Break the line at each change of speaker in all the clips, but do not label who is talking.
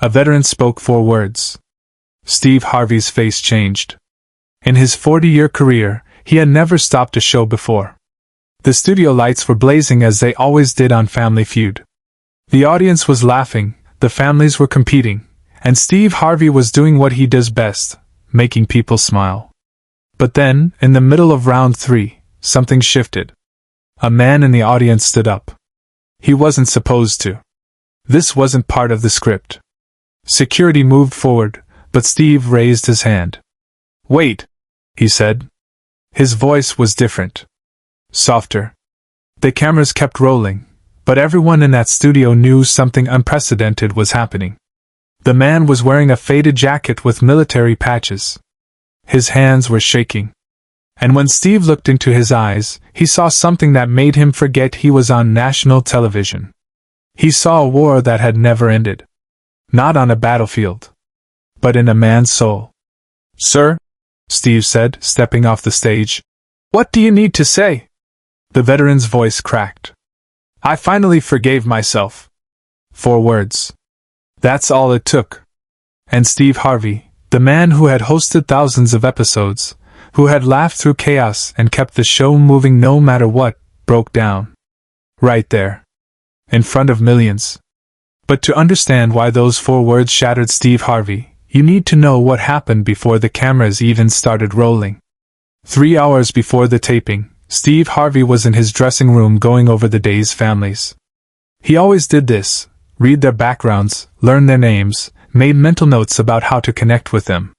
A veteran spoke 4 words. Steve Harvey's face changed. In his 40-year career, he had never stopped a show before. The studio lights were blazing as they always did on Family Feud. The audience was laughing, the families were competing, and Steve Harvey was doing what he does best, making people smile. But then, in the middle of round 3, something shifted. A man in the audience stood up. He wasn't supposed to. This wasn't part of the script. Security moved forward, but Steve raised his hand. "Wait," he said. His voice was different. Softer. The cameras kept rolling, but everyone in that studio knew something unprecedented was happening. The man was wearing a faded jacket with military patches. His hands were shaking. And when Steve looked into his eyes, he saw something that made him forget he was on national television. He saw a war that had never ended. Not on a battlefield, but in a man's soul. "Sir," Steve said, stepping off the stage. "What do you need to say?" The veteran's voice cracked. "I finally forgave myself." 4 words. That's all it took. And Steve Harvey, the man who had hosted thousands of episodes, who had laughed through chaos and kept the show moving no matter what, broke down. Right there. In front of millions. But to understand why those 4 words shattered Steve Harvey, you need to know what happened before the cameras even started rolling. 3 hours before the taping, Steve Harvey was in his dressing room going over the day's families. He always did this: read their backgrounds, learn their names, made mental notes about how to connect with them.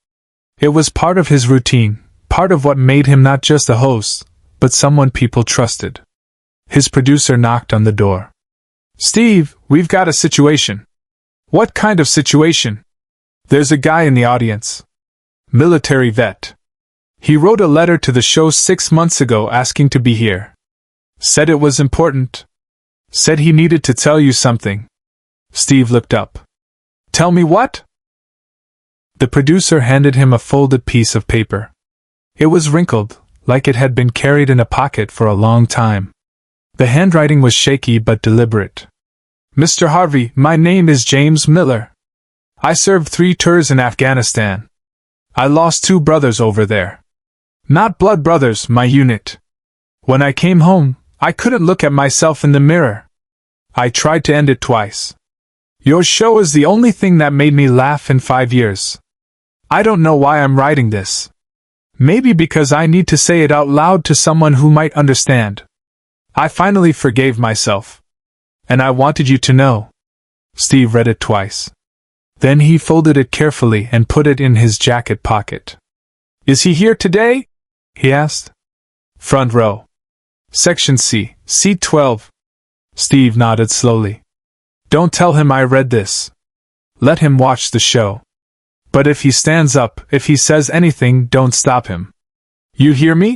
It was part of his routine, part of what made him not just a host, but someone people trusted. His producer knocked on the door. "Steve, we've got a situation." "What kind of situation?" "There's a guy in the audience. Military vet. He wrote a letter to the show 6 months ago asking to be here. Said it was important. Said he needed to tell you something." Steve looked up. "Tell me what?" The producer handed him a folded piece of paper. It was wrinkled, like it had been carried in a pocket for a long time. The handwriting was shaky but deliberate. "Mr. Harvey, my name is James Miller. I served 3 tours in Afghanistan. I lost 2 brothers over there. Not blood brothers, my unit. When I came home, I couldn't look at myself in the mirror. I tried to end it twice. Your show is the only thing that made me laugh in 5 years. I don't know why I'm writing this. Maybe because I need to say it out loud to someone who might understand. I finally forgave myself. And I wanted you to know." Steve read it twice. Then he folded it carefully and put it in his jacket pocket. "Is he here today?" he asked. "Front row. Section C, seat 12. Steve nodded slowly. "Don't tell him I read this. Let him watch the show. But if he stands up, if he says anything, don't stop him. You hear me?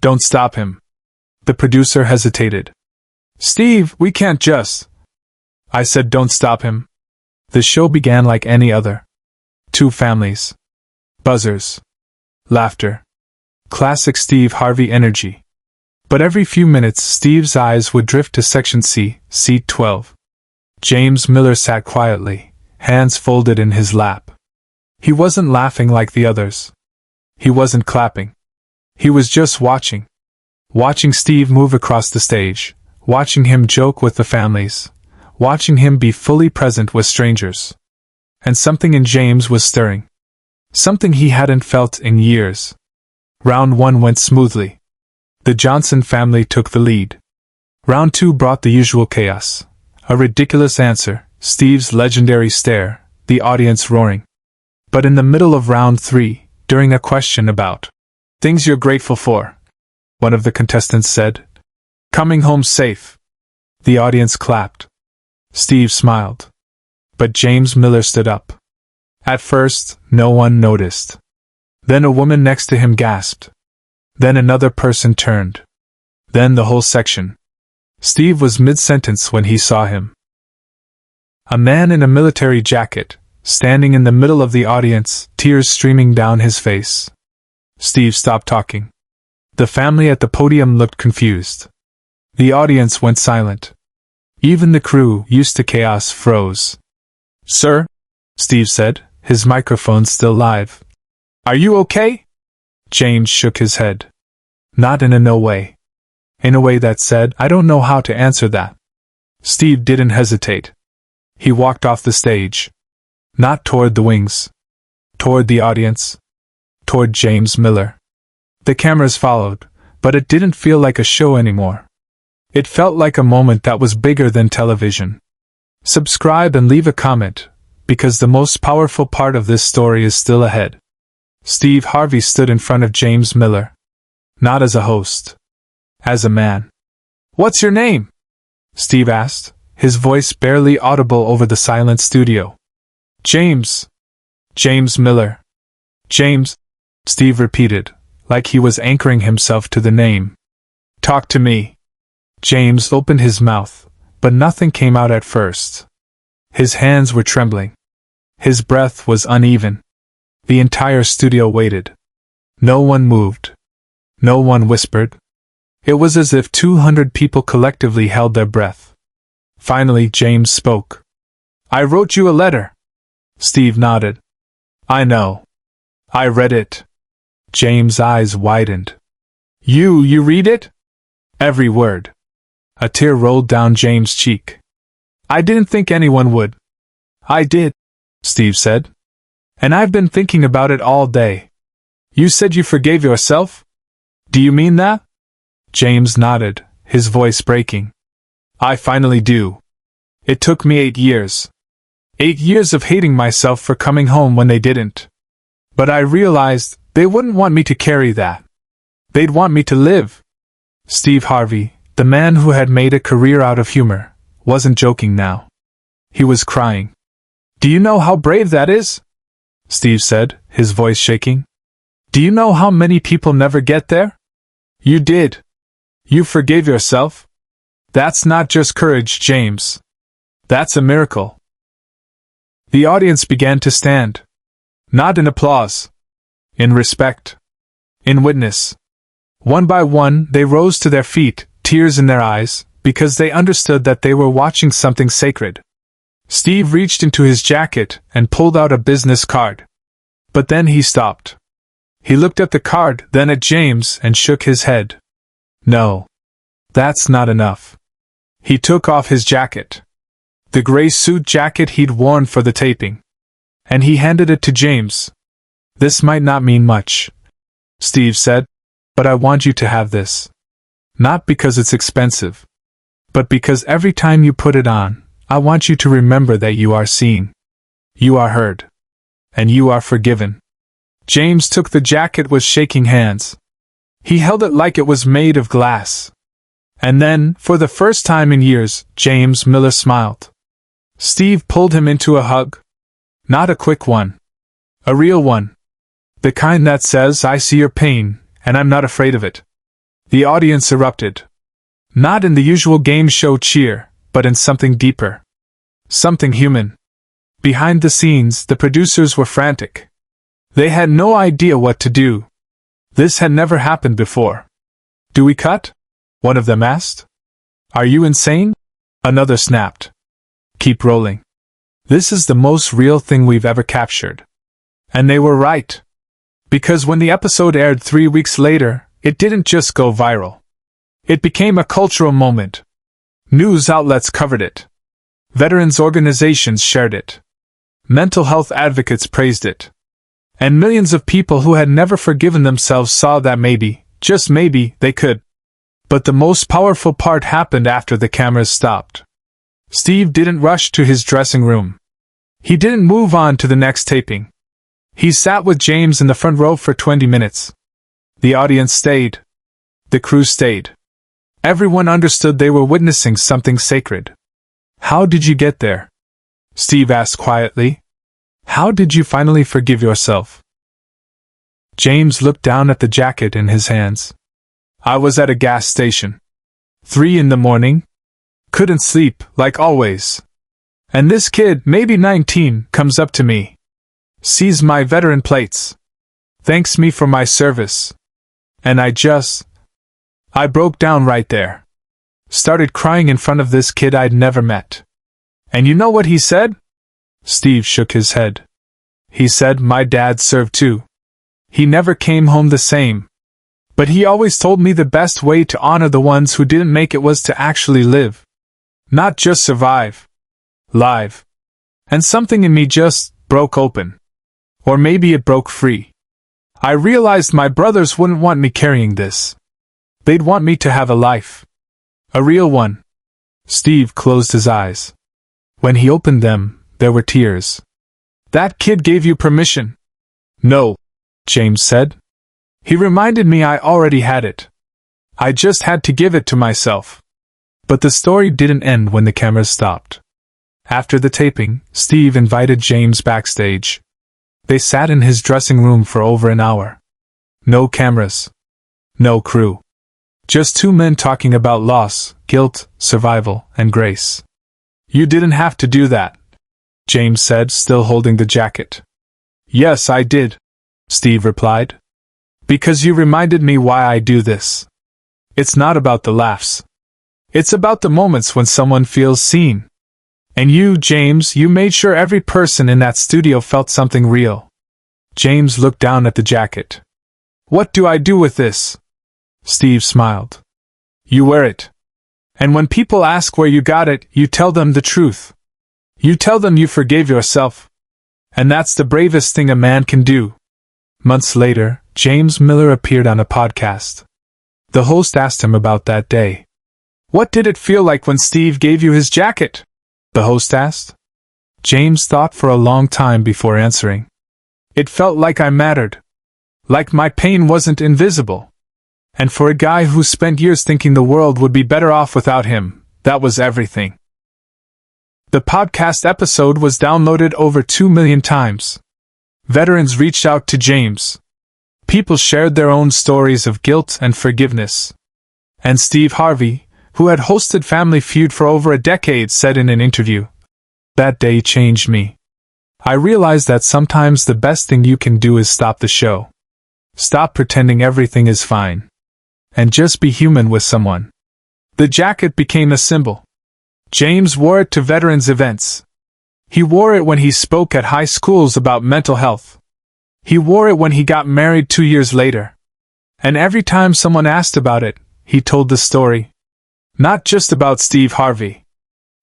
Don't stop him." The producer hesitated. "Steve, we can't just..." "I said don't stop him." The show began like any other. 2 families. Buzzers. Laughter. Classic Steve Harvey energy. But every few minutes Steve's eyes would drift to Section C, seat 12. James Miller sat quietly, hands folded in his lap. He wasn't laughing like the others. He wasn't clapping. He was just watching. Watching Steve move across the stage, watching him joke with the families, watching him be fully present with strangers. And something in James was stirring. Something he hadn't felt in years. Round 1 went smoothly. The Johnson family took the lead. Round 2 brought the usual chaos. A ridiculous answer, Steve's legendary stare, the audience roaring. But in the middle of round 3, during a question about things you're grateful for, one of the contestants said, "Coming home safe." The audience clapped. Steve smiled. But James Miller stood up. At first, no one noticed. Then a woman next to him gasped. Then another person turned. Then the whole section. Steve was mid-sentence when he saw him. A man in a military jacket, standing in the middle of the audience, tears streaming down his face. Steve stopped talking. The family at the podium looked confused. The audience went silent. Even the crew, used to chaos, froze. "Sir?" Steve said, his microphone still live. Are you okay? James shook his head. Not in a no way. In a way that said, I don't know how to answer that. Steve didn't hesitate. He walked off the stage. Not toward the wings. Toward the audience. Toward James Miller. The cameras followed, but it didn't feel like a show anymore. It felt like a moment that was bigger than television. Subscribe and leave a comment, because the most powerful part of this story is still ahead. Steve Harvey stood in front of James Miller. Not as a host. As a man. What's your name? Steve asked, his voice barely audible over the silent studio. James. James Miller. James, Steve repeated, like he was anchoring himself to the name. Talk to me. James opened his mouth, but nothing came out at first. His hands were trembling. His breath was uneven. The entire studio waited. No one moved. No one whispered. It was as if 200 people collectively held their breath. Finally, James spoke. I wrote you a letter. Steve nodded. I know. I read it. James' eyes widened. You read it? Every word. A tear rolled down James' cheek. I didn't think anyone would. I did, Steve said. And I've been thinking about it all day. You said you forgave yourself? Do you mean that? James nodded, his voice breaking. I finally do. It took me 8 years. 8 years of hating myself for coming home when they didn't. But I realized they wouldn't want me to carry that. They'd want me to live. Steve Harvey, the man who had made a career out of humor, wasn't joking now. He was crying. Do you know how brave that is? Steve said, his voice shaking. Do you know how many people never get there? You did. You forgave yourself. That's not just courage, James. That's a miracle. The audience began to stand. Not in applause. In respect. In witness. One by one, they rose to their feet, tears in their eyes, because they understood that they were watching something sacred. Steve reached into his jacket and pulled out a business card. But then he stopped. He looked at the card, then at James, and shook his head. No. That's not enough. He took off his jacket. The gray suit jacket he'd worn for the taping. And he handed it to James. This might not mean much, Steve said, but I want you to have this. Not because it's expensive, but because every time you put it on, I want you to remember that you are seen. You are heard. And you are forgiven. James took the jacket with shaking hands. He held it like it was made of glass. And then, for the first time in years, James Miller smiled. Steve pulled him into a hug. Not a quick one. A real one. The kind that says, I see your pain, and I'm not afraid of it. The audience erupted. Not in the usual game show cheer, but in something deeper. Something human. Behind the scenes, the producers were frantic. They had no idea what to do. This had never happened before. Do we cut? One of them asked. Are you insane? Another snapped. Keep rolling. This is the most real thing we've ever captured. And they were right. Because when the episode aired 3 weeks later, it didn't just go viral. It became a cultural moment. News outlets covered it. Veterans organizations shared it. Mental health advocates praised it. And millions of people who had never forgiven themselves saw that maybe, just maybe, they could. But the most powerful part happened after the cameras stopped. Steve didn't rush to his dressing room. He didn't move on to the next taping. He sat with James in the front row for 20 minutes. The audience stayed. The crew stayed. Everyone understood they were witnessing something sacred. How did you get there? Steve asked quietly. How did you finally forgive yourself? James looked down at the jacket in his hands. I was at a gas station. 3 in the morning. Couldn't sleep, like always. And this kid, maybe 19, comes up to me. Sees my veteran plates. Thanks me for my service. And I broke down right there. Started crying in front of this kid I'd never met. And you know what he said? Steve shook his head. He said, "My dad served too. He never came home the same. But he always told me the best way to honor the ones who didn't make it was to actually live. Not just survive. Live." And something in me just broke open. Or maybe it broke free. I realized my brothers wouldn't want me carrying this. They'd want me to have a life. A real one. Steve closed his eyes. When he opened them, there were tears. "That kid gave you permission." "No," James said. "He reminded me I already had it. I just had to give it to myself." But the story didn't end when the cameras stopped. After the taping, Steve invited James backstage. They sat in his dressing room for over an hour. No cameras. No crew. Just two men talking about loss, guilt, survival, and grace. "You didn't have to do that," James said, still holding the jacket. "Yes, I did," Steve replied. "Because you reminded me why I do this. It's not about the laughs. It's about the moments when someone feels seen. And you, James, you made sure every person in that studio felt something real." James looked down at the jacket. "What do I do with this?" Steve smiled. "You wear it. And when people ask where you got it, you tell them the truth. You tell them you forgave yourself. And that's the bravest thing a man can do." Months later, James Miller appeared on a podcast. The host asked him about that day. "What did it feel like when Steve gave you his jacket?" the host asked. James thought for a long time before answering. "It felt like I mattered. Like my pain wasn't invisible. And for a guy who spent years thinking the world would be better off without him, that was everything." The podcast episode was downloaded over 2 million times. Veterans reached out to James. People shared their own stories of guilt and forgiveness. And Steve Harvey, who had hosted Family Feud for over a decade, said in an interview, "That day changed me. I realized that sometimes the best thing you can do is stop the show. Stop pretending everything is fine. And just be human with someone." The jacket became a symbol. James wore it to veterans events. He wore it when he spoke at high schools about mental health. He wore it when he got married 2 years later. And every time someone asked about it, he told the story. Not just about Steve Harvey,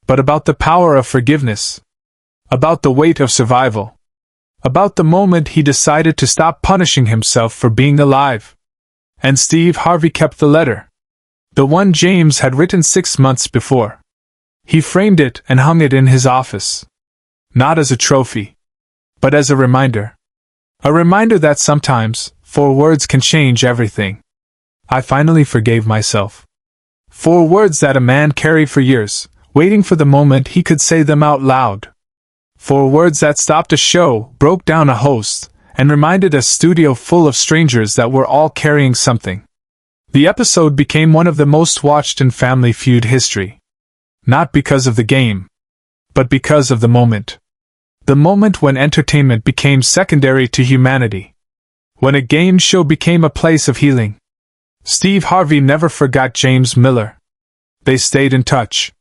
but about the power of forgiveness. About the weight of survival. About the moment he decided to stop punishing himself for being alive. And Steve Harvey kept the letter. The one James had written 6 months before. He framed it and hung it in his office. Not as a trophy, but as a reminder. A reminder that sometimes, 4 words can change everything. I finally forgave myself. 4 words that a man carried for years, waiting for the moment he could say them out loud. 4 words that stopped a show, broke down a host, and reminded a studio full of strangers that we're all carrying something. The episode became one of the most watched in Family Feud history. Not because of the game, but because of the moment. The moment when entertainment became secondary to humanity. When a game show became a place of healing. Steve Harvey never forgot James Miller. They stayed in touch.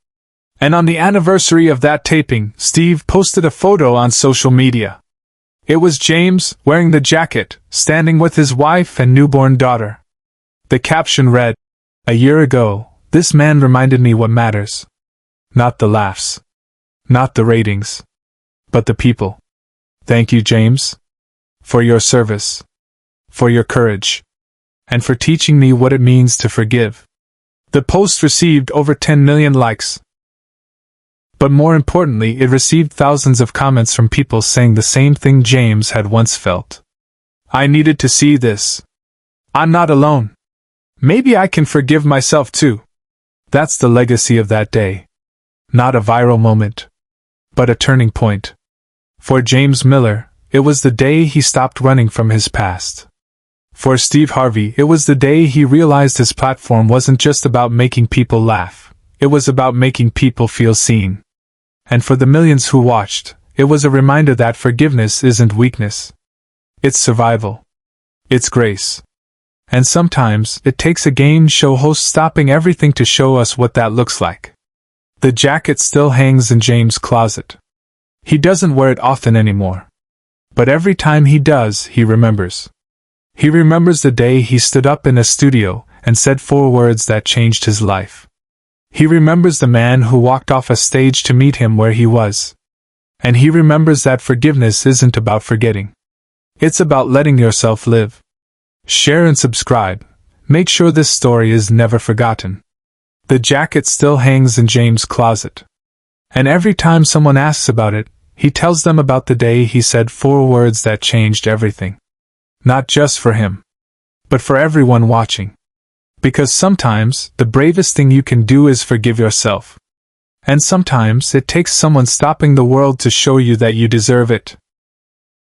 And on the anniversary of that taping, Steve posted a photo on social media. It was James, wearing the jacket, standing with his wife and newborn daughter. The caption read, "A year ago, this man reminded me what matters. Not the laughs. Not the ratings. But the people. Thank you, James. For your service. For your courage. And for teaching me what it means to forgive." The post received over 10 million likes. But more importantly, it received thousands of comments from people saying the same thing James had once felt. "I needed to see this. I'm not alone. Maybe I can forgive myself too." That's the legacy of that day. Not a viral moment, but a turning point. For James Miller, it was the day he stopped running from his past. For Steve Harvey, it was the day he realized his platform wasn't just about making people laugh, it was about making people feel seen. And for the millions who watched, it was a reminder that forgiveness isn't weakness. It's survival. It's grace. And sometimes, it takes a game show host stopping everything to show us what that looks like. The jacket still hangs in James' closet. He doesn't wear it often anymore. But every time he does, he remembers. He remembers the day he stood up in a studio and said 4 words that changed his life. He remembers the man who walked off a stage to meet him where he was. And he remembers that forgiveness isn't about forgetting. It's about letting yourself live. Share and subscribe. Make sure this story is never forgotten. The jacket still hangs in James' closet. And every time someone asks about it, he tells them about the day he said 4 words that changed everything. Not just for him, but for everyone watching. Because sometimes, the bravest thing you can do is forgive yourself. And sometimes, it takes someone stopping the world to show you that you deserve it.